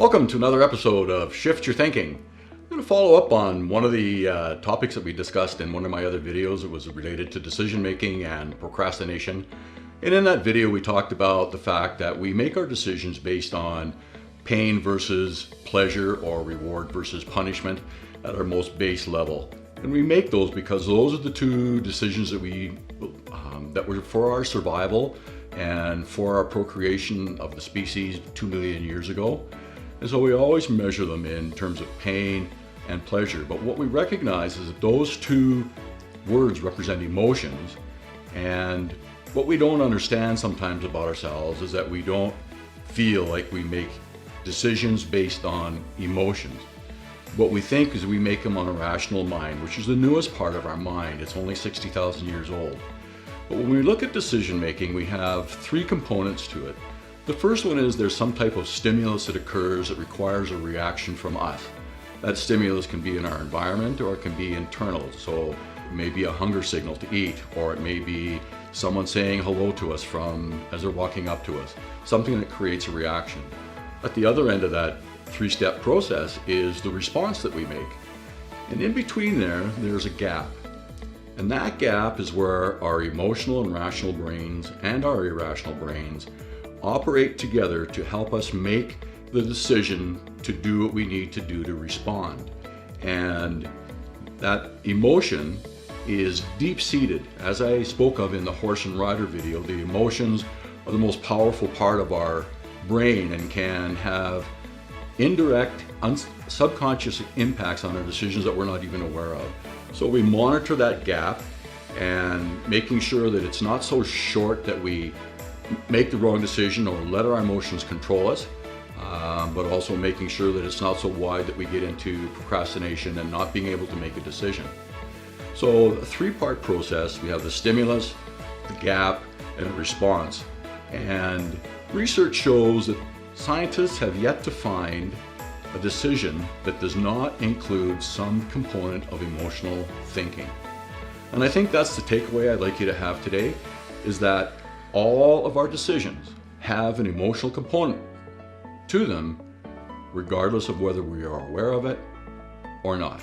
Welcome to another episode of Shift Your Thinking. I'm going to follow up on one of the topics that we discussed in one of my other videos. It was related to decision making and procrastination. And in that video, we talked about the fact that we make our decisions based on pain versus pleasure or reward versus punishment at our most base level. And we make those because those are the two decisions that that were for our survival and for our procreation of the species 2 million years ago. And so we always measure them in terms of pain and pleasure. But what we recognize is that those two words represent emotions. And what we don't understand sometimes about ourselves is that we don't feel like we make decisions based on emotions. What we think is we make them on a rational mind, which is the newest part of our mind. It's only 60,000 years old. But when we look at decision making, we have three components to it. The first one is there's some type of stimulus that occurs that requires a reaction from us. That stimulus can be in our environment or it can be internal. So it may be a hunger signal to eat, or it may be someone saying hello to us as they're walking up to us, something that creates a reaction. At the other end of that three-step process is the response that we make. And in between there's a gap. And that gap is where our emotional and rational brains and our irrational brains operate together to help us make the decision to do what we need to do to respond. And that emotion is deep-seated. As I spoke of in the horse and rider video, the emotions are the most powerful part of our brain and can have indirect, subconscious impacts on our decisions that we're not even aware of. So we monitor that gap and making sure that it's not so short that we make the wrong decision or let our emotions control us, but also making sure that it's not so wide that we get into procrastination and not being able to make a decision. So a three-part process. We have the stimulus, the gap, and the response. And research shows that scientists have yet to find a decision that does not include some component of emotional thinking. And I think that's the takeaway I'd like you to have today, is that all of our decisions have an emotional component to them, regardless of whether we are aware of it or not.